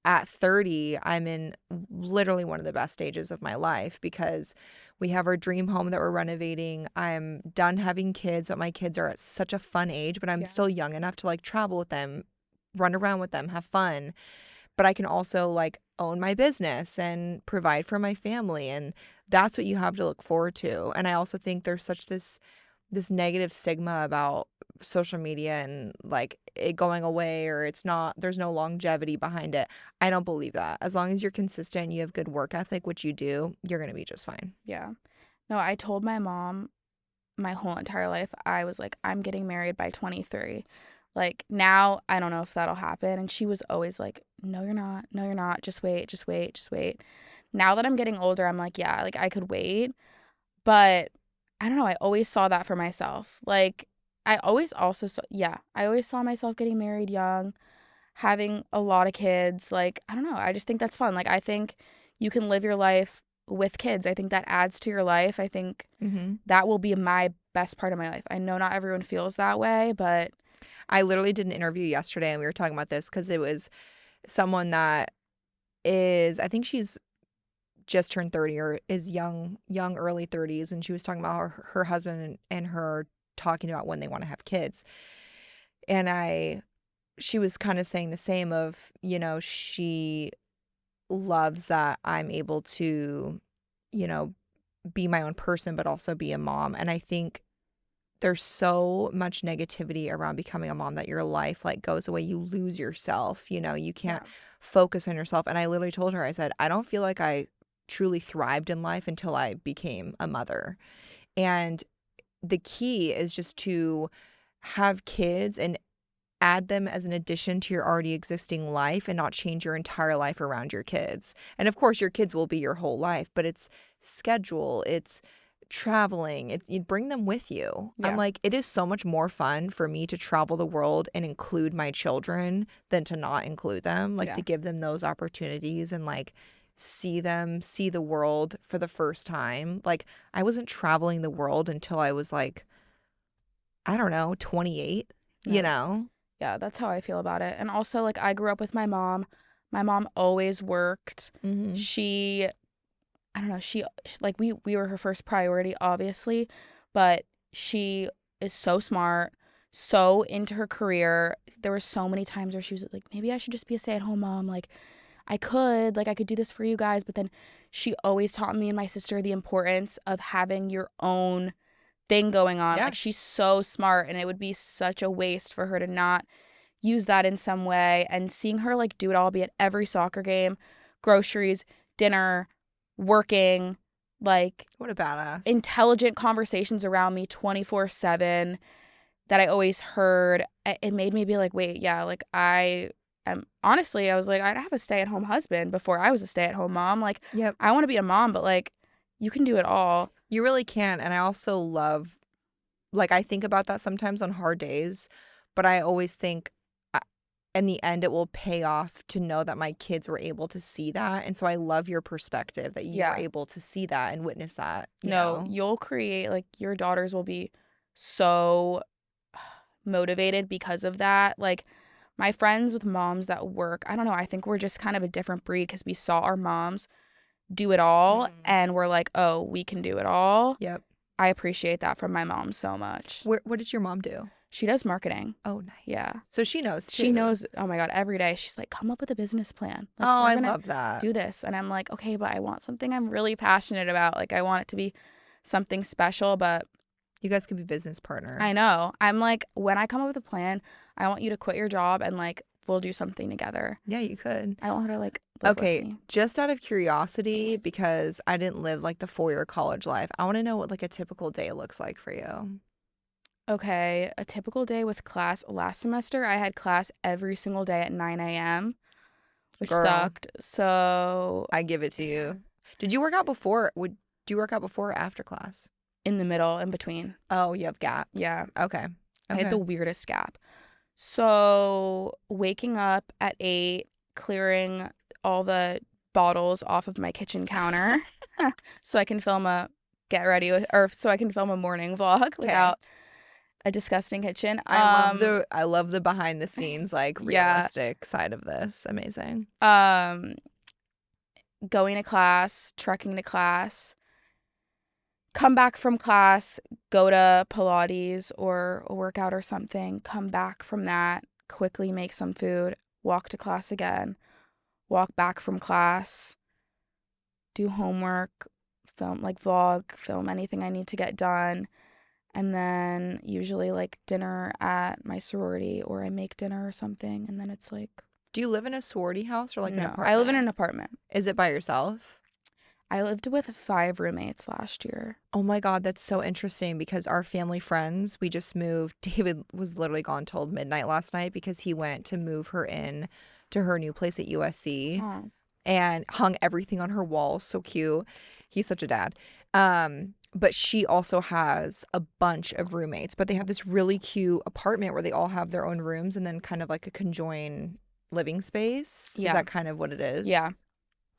at 30, I'm in literally one of the best stages of my life because we have our dream home that we're renovating. I'm done having kids, but my kids are at such a fun age, but I'm Yeah. still young enough to like travel with them, run around with them, have fun. But I can also like own my business and provide for my family. And that's what you have to look forward to. And I also think there's such this negative stigma about social media and like it going away or there's no longevity behind it. I don't believe that. As long as you're consistent, you have good work ethic, which you do, you're going to be just fine. Yeah. No, I told my mom my whole entire life, I was like, I'm getting married by 23. Like now, I don't know if that'll happen. And she was always like, no, you're not. No, you're not. Just wait, just wait, just wait. Now that I'm getting older, I'm like, yeah, like I could wait. But I don't know. I always saw that for myself. Like I always also saw, yeah, I always saw myself getting married young, having a lot of kids. Like, I don't know. I just think that's fun. Like, I think you can live your life with kids. I think that adds to your life. I think Hmm. that will be my best part of my life. I know not everyone feels that way, but I literally did an interview yesterday and we were talking about this because it was someone that I think she's just turned 30 or is young, early 30s. And she was talking about her husband and her talking about when they want to have kids. And she was kind of saying the same of, she loves that I'm able to, you know, be my own person, but also be a mom. And I think there's so much negativity around becoming a mom that your life like goes away. You lose yourself. You know, you can't Yeah. focus on yourself. And I literally told her, I said, I don't feel like I truly thrived in life until I became a mother. And the key is just to have kids and add them as an addition to your already existing life and not change your entire life around your kids. And of course, your kids will be your whole life, but it's schedule, it's traveling, it's you bring them with you. I'm Yeah. like, it is so much more fun for me to travel the world and include my children than to not include them, like Yeah. to give them those opportunities and like see them see the world for the first time. Like I wasn't traveling the world until I was like, I don't know, 28, you No. know? Yeah, that's how I feel about it. And also, like, I grew up with my mom. My mom always worked. Mhm. She, I don't know, like, we were her first priority, obviously, but she is so smart, so into her career. There were so many times where she was like, maybe I should just be a stay-at-home mom. Like, I could do this for you guys. But then she always taught me and my sister the importance of having your own thing going on. Yeah. Like, she's so smart, and it would be such a waste for her to not use that in some way. And seeing her like do it all, be at every soccer game, groceries, dinner, working, like What a badass. intelligent conversations around me 24/7 that I always heard, it made me be like, wait, yeah, like I am, honestly, I was like, I'd have a stay-at-home husband before I was a stay-at-home mom. Like, Yep. I want to be a mom, but like, you can do it all. You really can. And I also love, like, I think about that sometimes on hard days, but I always think in the end, it will pay off to know that my kids were able to see that. And so I love your perspective that you were Yeah. able to see that and witness that, you No, know? you'll create, like, your daughters will be so motivated because of that. Like, my friends with moms that work, I don't know, I think we're just kind of a different breed because we saw our moms do it all Mhm. and we're like, oh, we can do it all. Yep. I appreciate that from my mom so much. What did your mom do? She does marketing. Oh, nice. Yeah. So she knows She too. knows, oh my God, every day she's like, come up with a business plan. Like, Oh, we're I going to love that. do this. And I'm like, okay, but I want something I'm really passionate about. Like, I want it to be something special, but You guys could be business partners. I know. I'm like, when I come up with a plan, I want you to quit your job and like we'll do something together. Yeah, you could. I want her to like live with Okay, me. just out of curiosity, because I didn't live like the 4-year college life, I want to know what like a typical day looks like for you. Okay, a typical day with class. Last semester, I had class every single day at 9 a.m., which Girl, sucked. So I give it to you. Did you work out before? Do you work out before or after class? in the middle, in between. Oh, you have gaps. Yeah, Okay. I had Okay. the weirdest gap. So waking up at 8, clearing all the bottles off of my kitchen counter so I can film a so I can film a morning vlog Okay. without a disgusting kitchen. I love the behind the scenes like Yeah. realistic side of this. Amazing. Going to class, trekking to class, come back from class, go to Pilates or a workout or something, come back from that, quickly make some food, walk to class again, walk back from class, do homework, film, like vlog, film anything I need to get done. And then usually like dinner at my sorority or I make dinner or something. And then it's like, Do you live in a sorority house or like an no, apartment? I live in an apartment. Is it by yourself? I lived with 5 roommates last year. Oh my God, that's so interesting because our family friends, we just moved. David was literally gone till midnight last night because he went to move her in to her new place at USC Oh, and hung everything on her wall. So cute. He's such a dad. But she also has a bunch of roommates, but they have this really cute apartment where they all have their own rooms and then kind of like a conjoined living space. Is yeah. that kind of what it is? Yeah.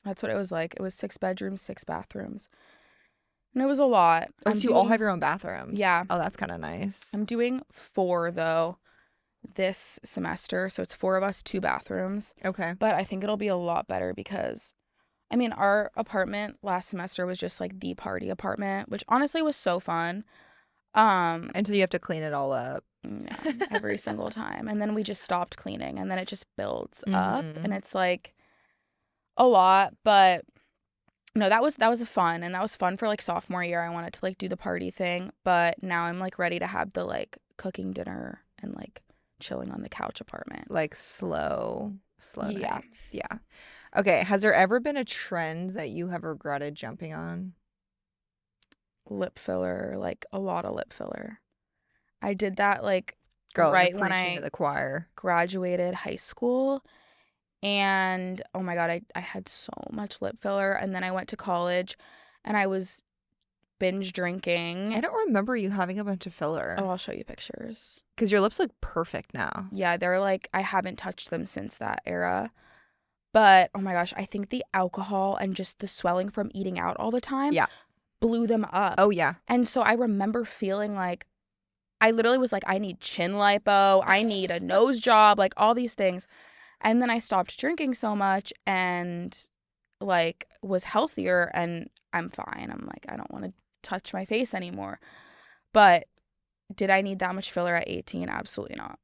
That's what it was like. It was 6 bedrooms, 6 bathrooms. And it was a lot. Oh, so you all have your own bathrooms? Yeah. Oh, that's kind of nice. I'm doing 4 though this semester. So it's 4 of us, 2 bathrooms. Okay. But I think it'll be a lot better because I mean, our apartment last semester was just like the party apartment, which honestly was so fun. Until you have to clean it all up. Yeah, every single time. And then we just stopped cleaning and then it just builds up and it's like a lot, but No, that was a fun, and that was fun for like sophomore year. I wanted to like do the party thing, but now I'm like ready to have the like cooking dinner and like chilling on the couch apartment. Like slow Yeah. nights. Yeah. Okay. Has there ever been a trend that you have regretted jumping on? Lip filler, like a lot of lip filler. I did that like Girl, you're right when preaching to I the choir. graduated high school. And oh my God, I had so much lip filler. And then I went to college and I was binge I drinking. don't remember you having a bunch of Oh, filler I'll show you pictures. because your lips look perfect now. Yeah, they're like, I haven't touched them since that era. But oh my gosh, I think the alcohol and just the swelling from eating out all the time Yeah. blew them up. Oh, yeah. And so I remember feeling like, I literally was like, I need chin lipo, I need a nose job, like all these things. And then I stopped drinking so much and like was healthier and I'm fine. I'm like, I don't want to touch my face anymore. But did I need that much filler at 18? Absolutely not.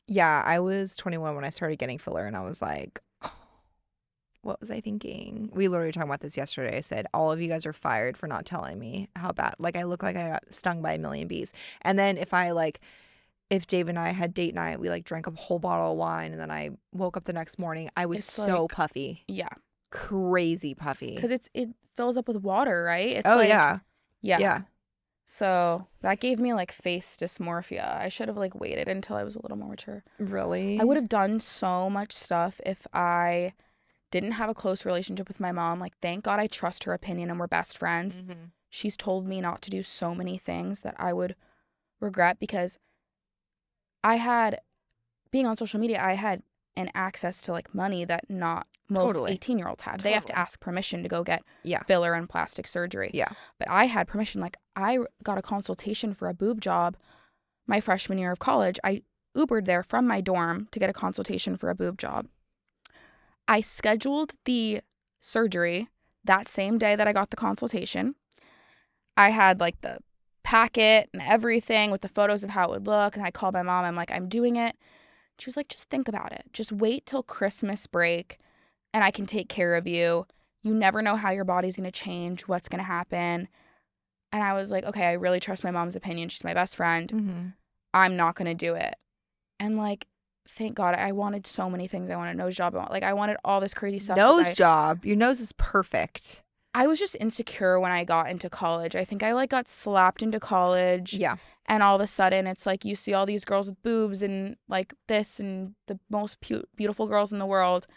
Yeah. I was 21 when I started getting filler, and I was like, what was I thinking? We literally were talking about this yesterday. I said, all of you guys are fired for not telling me how bad. Like, I look like I got stung by a million bees. And then if Dave and I had date night, we like drank a whole bottle of wine, and then I woke up the next morning, I was It's so like, puffy. yeah, Crazy puffy. because it fills up with water, right? It's Oh, like, yeah. yeah. Yeah. So that gave me like face dysmorphia. I should have like waited until I was a little more mature. I would Really? have done so much stuff if I didn't have a close relationship with my mom. Like, thank God I trust her opinion and we're best friends. Hmm. She's told me not to do so many things that I would regret because I had, being on social media, I had an access to like money that not most Totally. 18-year-olds have. They have to Totally. ask permission to go get Yeah. filler and plastic surgery. Yeah. But I had permission. Like, I got a consultation for a boob job my freshman year of college. I Ubered there from my dorm to get a consultation for a boob job. I scheduled the surgery that same day that I got the consultation. I had like the packet and everything with the photos of how it would look. And I called my mom. I'm like, I'm doing it. She was like, just think about it. Just wait till Christmas break and I can take care of you. You never know how your body's going to change, what's going to happen. And I was like, okay, I really trust my mom's opinion. She's my best friend. Hmm. I'm not going to do it. And like, thank God, I wanted so many things. I wanted a nose job. Like, I wanted all this crazy stuff. Nose job. Your nose is perfect. I was just insecure when I got into college. I think I like got slapped into college. Yeah. And all of a sudden, it's like you see all these girls with boobs and like this and the most beautiful girls in the world.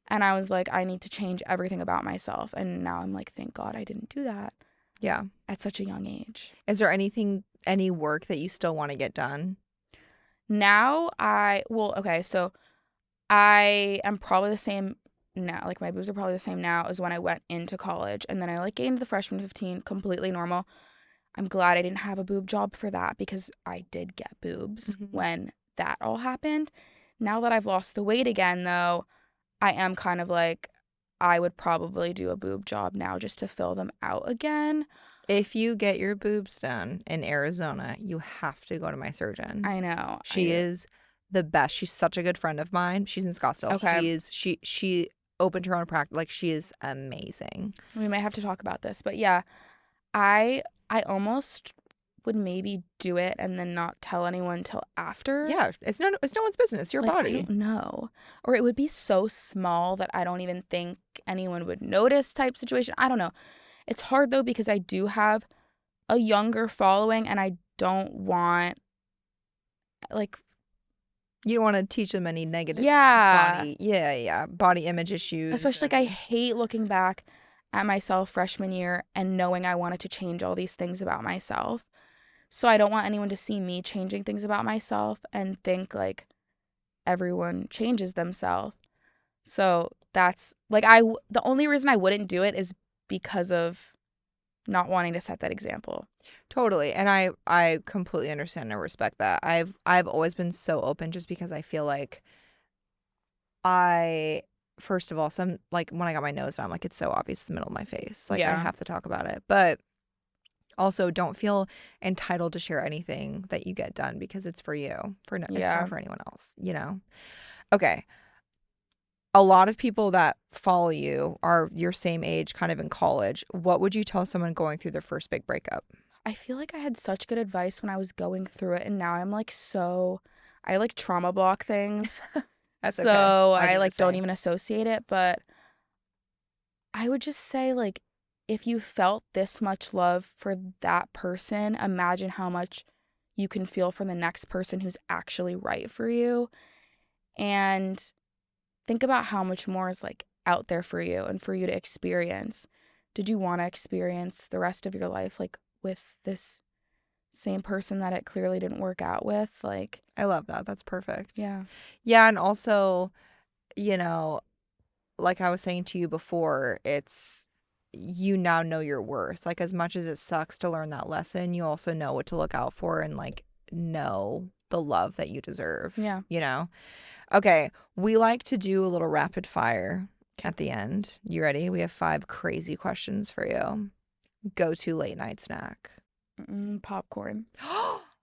And I was like, I need to change everything about myself. And now I'm like, thank God I didn't do that Yeah. at such a young age. Is there any work that you still want to get done? Now okay, so I am probably the same now. Like, my boobs are probably the same now as when I went into college. And then I like gained the freshman 15, completely normal. I'm glad I didn't have a boob job for that because I did get boobs Mhm. when that all happened. Now that I've lost the weight again, though, I am kind of like, I would probably do a boob job now just to fill them out again. If you get your boobs done in Arizona, you have to go to my surgeon. I know. She is the best. She's such a good friend of mine. She's in Scottsdale. Okay. She opened her own practice. Like, she is amazing. We may have to talk about this, but yeah, I almost would maybe do it and then not tell anyone till after. Yeah, it's no one's business. Your Like, I body. don't know. Or it would be so small that I don't even think anyone would notice type situation. I don't know. It's hard though because I do have a younger following and I don't want like You don't want to teach them any negative yeah. body image issues. Especially like I hate looking back at myself freshman year and knowing I wanted to change all these things about myself. So I don't want anyone to see me changing things about myself and think like everyone changes themselves. So that's like the only reason I wouldn't do it is because of not wanting to set that example. Totally. And I completely understand and respect that. I've always been so open just because I feel like first of all, some like when I got my nose done, I'm like, it's so obvious the middle of my face. Like, I Yeah. have to talk about it. But also, don't feel entitled to share anything that you get done because it's for you, it's Yeah. not for anyone else, you know? Okay. a lot of people that follow you are your same age, kind of in college. What would you tell someone going through their first big breakup? I feel like I had such good advice when I was going through it, and now I'm like I like trauma block things. That's okay. So I I do the like don't same. even associate it, but I would just say like if you felt this much love for that person, imagine how much you can feel for the next person who's actually right for you. And think about how much more is like out there for you and for you to experience. Did you want to experience the rest of your life like with this same person that it clearly didn't work out with? Like, I love that. That's perfect. yeah. Yeah, and also, you know, like I was saying to you before, it's you now know your worth. Like as much as it sucks to learn that lesson, you also know what to look out for and like know the love that you deserve, Yeah. you know? Okay, we like to do a little rapid fire at the end. You ready? We have 5 crazy questions for you. Go to late night snack. Popcorn.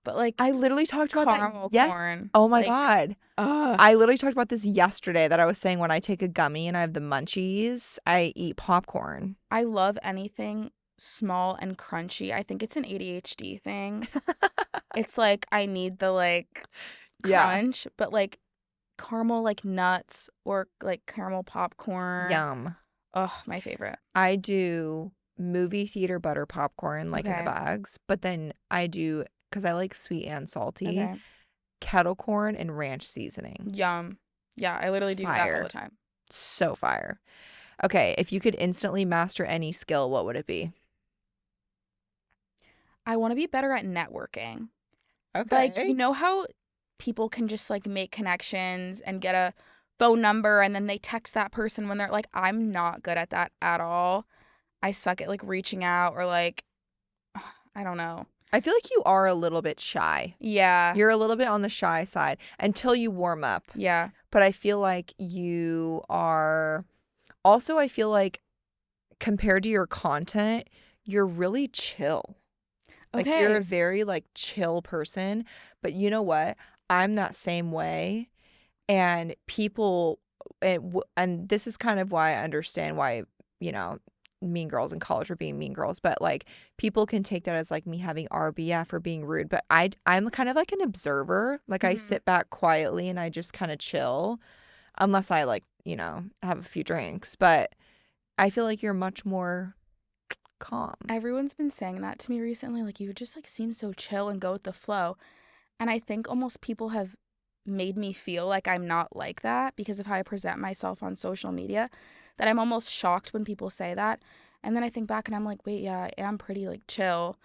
But like I literally talked about that. caramel Yes. corn. Oh my Like, God. ugh. I literally talked about this yesterday that I was saying when I take a gummy and I have the munchies, I eat popcorn. I love anything small and crunchy. I think it's an ADHD thing. It's like I need the like Yeah. crunch, but like caramel like nuts or like caramel popcorn. Yum. Ugh, my favorite. I do movie theater butter popcorn like in the Okay. bags, but then I do, because I like sweet and salty, Okay. kettle corn and ranch seasoning. Yum. Yeah, I literally do that all the Fire. time. So fire. Okay, if you could instantly master any skill, what would it be? I want to be better at networking. Like, you Okay. know how people can just like make connections and get a phone number and then they text that person when they're like, I'm not good at that at all. I suck at like reaching out or like, I don't know. I feel like you are a little bit shy. Yeah. You're a little bit on the shy side until you warm up. Yeah. But I feel like you are also, I feel like compared to your content, you're really chill. Like you're a Okay. very like chill person, but you know what? I'm that same way, and people and this is kind of why I understand why, you know, mean girls in college were being mean girls, but like people can take that as like me having RBF or being rude, but I'm kind of like an observer. Like I Mhm. sit back quietly and I just kind of chill unless I like, you know, have a few drinks, but I feel like you're much more calm. Everyone's been saying that to me recently. Like, you just like seem so chill and go with the flow. And I think almost people have made me feel like I'm not like that because of how I present myself on social media, that I'm almost shocked when people say that. And then I think back and I'm like, wait, yeah, I am pretty like chill.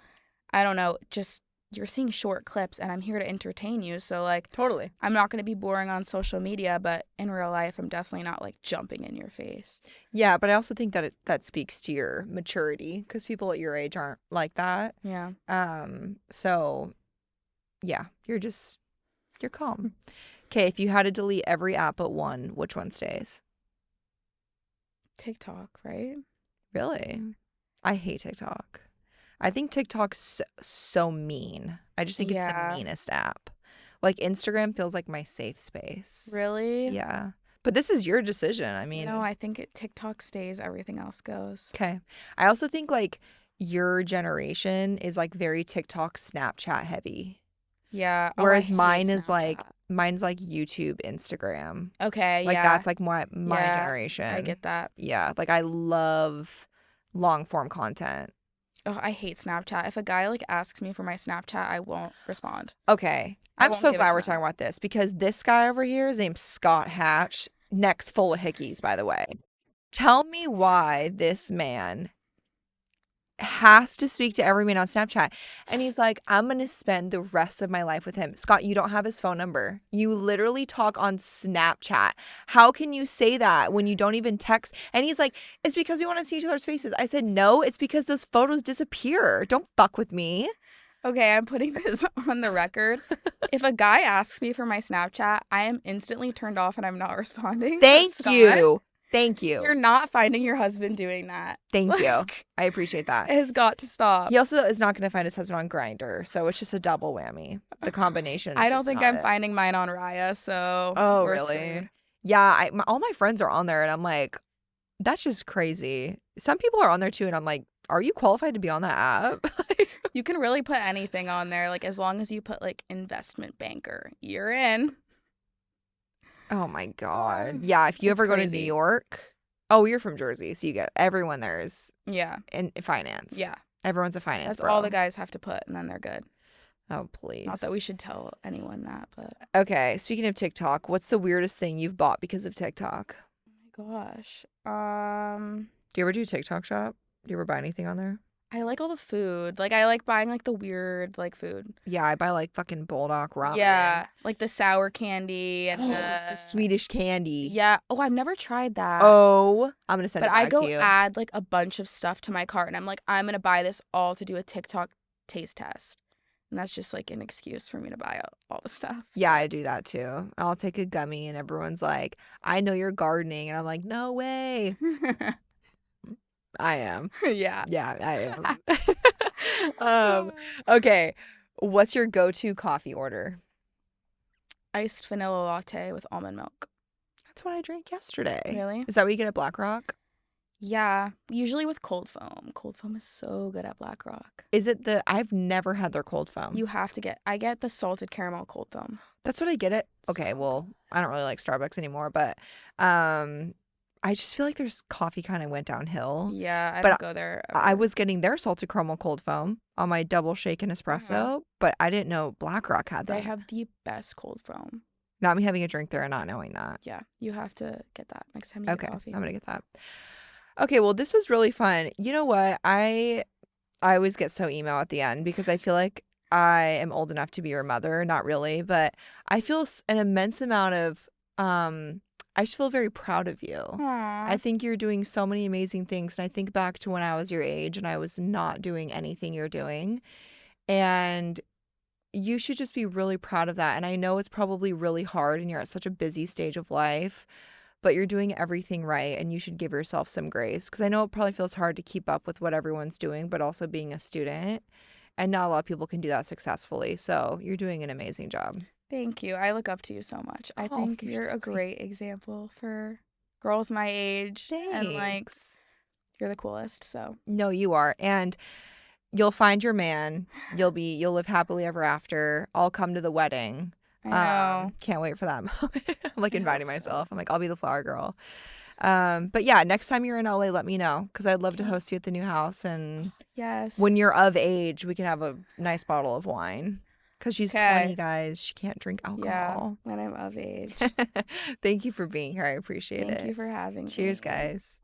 I don't know, just you're seeing short clips and I'm here to entertain you. So like Totally. I'm not going to be boring on social media, but in real life I'm definitely not like jumping in your face. Yeah, but I also think that that speaks to your maturity because people at your age aren't like that. Yeah. So yeah, you're calm. Okay, if you had to delete every app but one, which one stays? TikTok, right? Really? I hate TikTok. I think TikTok's so mean. I just think it's the Yeah. meanest app. Like Instagram feels like my safe space. Really? Yeah. But this is your decision. I No, mean, I think TikTok stays, everything else goes. okay. I also think like your generation is like very TikTok, Snapchat heavy. Yeah. Oh, I Whereas hate mine is like Snapchat. YouTube, Instagram. Okay, Like yeah. that's like my Yeah. I generation. get that. Yeah, like I love long form content. Oh, I hate Snapchat. If a guy like asks me for my Snapchat, I won't respond. Okay. I I'm won't so give it glad to we're talking them. about this because this guy over here is named Scott Hatch, neck's full of hickeys, by the way. Tell me why this man has to speak to every man on Snapchat. And he's like, I'm going to spend the rest of my life with him. Scott, you don't have his phone number. You literally talk on Snapchat. How can you say that when you don't even text? And he's like, it's because we want to see each other's faces. I said, no, it's because those photos disappear. Don't fuck with me. Okay, I'm putting this on the record. If a guy asks me for my Snapchat, I am instantly turned off and I'm not responding. So, Thank Scott, you. Thank you. you're not finding your husband doing that. Thank you. Like, I appreciate that. it has got to stop. He also is not going to find his husband on Grindr, so it's just a double whammy. The combination is I don't just think not I'm it. finding mine on Raya, so Oh, we're really? screwed. Yeah, all my friends are on there, and I'm like, that's just crazy. Some people are on there too, and I'm like, are you qualified to be on that app? You can really put anything on there, like as long as you put like investment banker, you're in. Oh my God. Yeah, if you It's ever go to New crazy. York, oh, you're from Jersey, so you get everyone there is Yeah. in finance. Yeah. Everyone's a finance That's all the bro. guys have to put, and then they're good. Oh, Not that please. we should tell anyone that, but Okay, speaking of TikTok, what's the weirdest thing you've bought because of TikTok? oh my gosh. Do you ever do TikTok shop? Do you ever buy anything on there? I like all the food. Like I like buying like the weird like food. Yeah, I buy like fucking bulldog ramen. Yeah, like the sour candy and The Swedish candy. yeah. Oh, I've never tried that. Oh, I'm gonna send But it I back to go you. add like a bunch of stuff to my cart and I'm like, I'm gonna buy this all to do a TikTok taste test. And that's just like an excuse for me to buy all the stuff. Yeah, I do that too. I'll take a gummy and everyone's like, I know you're gardening. And I'm like, no way. I am. Yeah. Yeah, I am. Okay. What's your go-to coffee order? Iced vanilla latte with almond milk. That's what I drank yesterday. Really? Is that what you get at Black Rock? Yeah. Usually with cold foam. Cold foam is so good at Black Rock. Is it I've never had their cold foam. You have to I get the salted caramel cold foam. That's what I get it. Okay, So well, I don't really like Starbucks anymore, but um I just feel like there's coffee kind of went downhill. Yeah, I But don't go there I ever. was getting their salted caramel cold foam on my double shaken espresso, but I didn't know Black Rock had They that. have the best cold foam. Not me having a drink there and not knowing that. Yeah, you have to get that next time you Okay, get coffee. I'm gonna get that. Okay, well, this was really fun. You know what? I always get so emo at the end because I feel like I am old enough to be your mother. Not really, but I feel an immense amount of I just feel very proud of you. I Aww. think you're doing so many amazing things, and I think back to when I was your age and I was not doing anything you're doing, and you should just be really proud of that. And I know it's probably really hard and you're at such a busy stage of life, but you're doing everything right and you should give yourself some grace. Because I know it probably feels hard to keep up with what everyone's doing, but also being a student. And not a lot of people can do that successfully. So you're doing an amazing job. Thank you. I look up to you so much. I Oh, think you're you're so a sweet. great example for girls my age. And like, Thanks. you're the coolest. So, No, you are. And you'll find your man. You'll live happily ever after. I'll come to the wedding. I know. Can't wait for that moment. I'm like I hope inviting so. myself. I'm like, I'll be the flower girl. But yeah, next time you're in LA, let me know because I'd love to Okay. host you at the new house. And Yes. when you're of age, we can have a nice bottle of wine because she's 20, Okay. guys. She can't drink Yeah, alcohol. when I'm of age. Thank you for being here. I appreciate Thank it. you for having Cheers, me. guys.